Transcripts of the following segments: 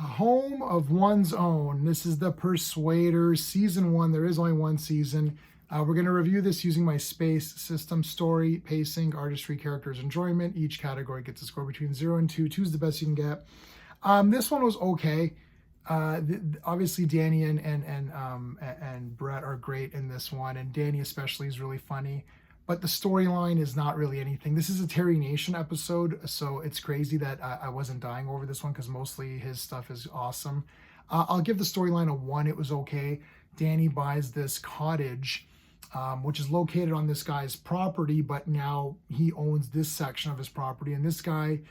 A home of one's own. This is the Persuaders season 1. There is only one season. We're going to review this using my space system: story, pacing, artistry, characters, enjoyment. Each category gets a score between 0 and 2. 2 is the best you can get. This one was okay. Obviously Danny and Brett are great in this one, and Danny especially is really funny. But the storyline is not really anything. This is a Terry Nation episode, so it's crazy that I wasn't dying over this one because mostly his stuff is awesome. I'll give the storyline a 1. It was okay. Danny buys this cottage, which is located on this guy's property, but now he owns this section of his property, and this guy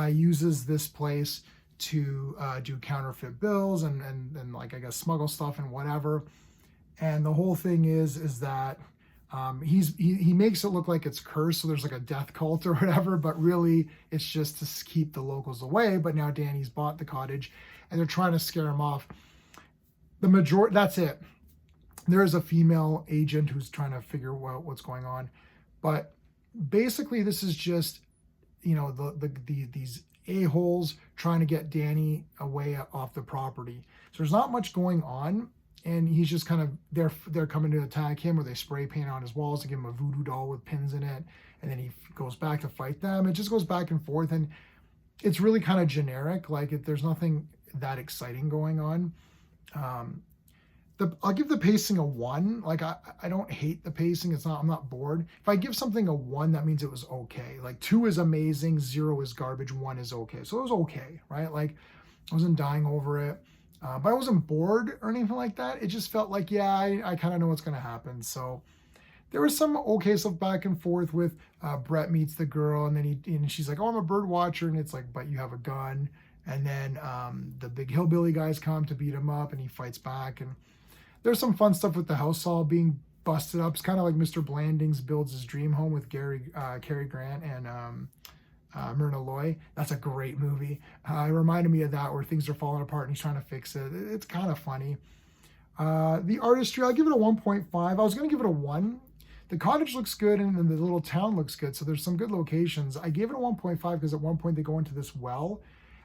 uses this place to do counterfeit bills and like, I guess, smuggle stuff and whatever. And the whole thing is that he makes it look like it's cursed, so there's like a death cult or whatever, but really it's just to keep the locals away. But now Danny's bought the cottage and they're trying to scare him off. That's it. There is a female agent who's trying to figure out what's going on, but basically this is just, you know, these a-holes trying to get Danny away off the property. So there's not much going on. And he's just kind of, they're coming to attack him, or they spray paint on his walls to give him a voodoo doll with pins in it. And then he goes back to fight them. It just goes back and forth. And it's really kind of generic. Like, there's nothing that exciting going on. I'll give the pacing a 1. Like, I don't hate the pacing. I'm not bored. If I give something a 1, that means it was okay. Like, 2 is amazing, 0 is garbage, 1 is okay. So it was okay, right? Like, I wasn't dying over it. But I wasn't bored or anything like that. It just felt like, yeah, I kind of know what's going to happen. So there was some okay stuff back and forth with Brett meets the girl, and then she's like, oh, I'm a bird watcher. And it's like, but you have a gun. And then the big hillbilly guys come to beat him up, and he fights back. And there's some fun stuff with the house all being busted up. It's kind of like Mr. Blandings builds his dream home with Cary Grant and Myrna Loy. That's a great movie. It reminded me of that, where things are falling apart and he's trying to fix it. It's kind of funny. The artistry, I'll give it a 1.5. I was going to give it a 1. The cottage looks good, and the little town looks good, so there's some good locations. I gave it a 1.5 because at one point they go into this well,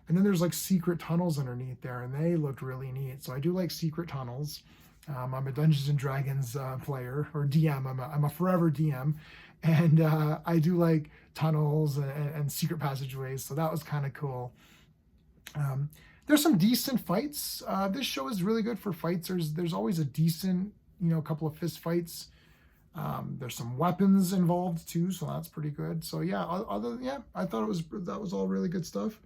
and then there's like secret tunnels underneath there, and they looked really neat. So I do like secret tunnels. I'm a Dungeons and Dragons player, or DM. I'm a forever DM, and I do like tunnels and secret passageways, so that was kind of cool. There's some decent fights. This show is really good for fights. There's always a decent, couple of fist fights. There's some weapons involved too, so that's pretty good. So yeah, I thought that was all really good stuff.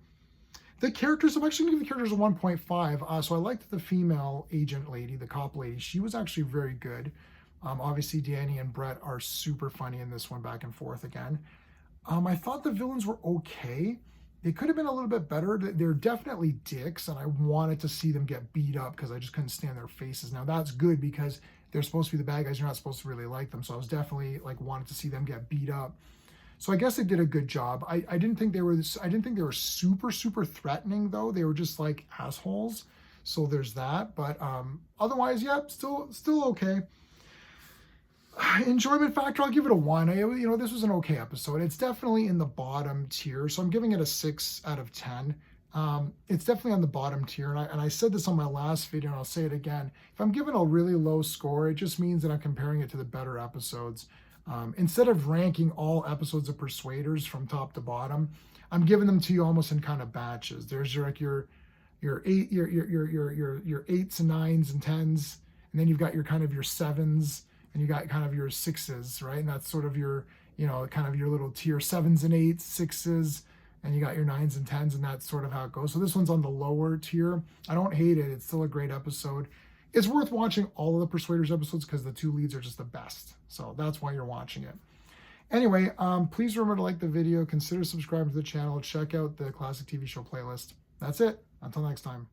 The characters, I'm actually going to give the characters a 1.5. So I liked the female agent lady, the cop lady. She was actually very good. Obviously, Danny and Brett are super funny in this one, back and forth again. I thought the villains were okay. They could have been a little bit better. They're definitely dicks, and I wanted to see them get beat up because I just couldn't stand their faces. Now, that's good because they're supposed to be the bad guys. You're not supposed to really like them. So I was definitely wanted to see them get beat up. So I guess they did a good job. I didn't think they were super, super threatening, though. They were just like assholes. So there's that. But otherwise, yeah, still okay. Enjoyment factor, I'll give it a 1. This was an okay episode. It's definitely in the bottom tier, so I'm giving it a 6 out of 10. It's definitely on the bottom tier, and I said this on my last video, and I'll say it again. If I'm giving a really low score, it just means that I'm comparing it to the better episodes. Instead of ranking all episodes of Persuaders from top to bottom, I'm giving them to you almost in kind of batches. There's your 8s and 9s and 10s, and then you've got your kind of your 7s, and you got kind of your 6s, right? And that's sort of your, kind of your little tier 7s and 8s, 6s, and you got your 9s and 10s, and that's sort of how it goes. So this one's on the lower tier. I don't hate it. It's still a great episode. It's worth watching all of the Persuaders episodes because the 2 leads are just the best. So that's why you're watching it. Anyway, please remember to like the video, consider subscribing to the channel, check out the classic TV show playlist. That's it. Until next time.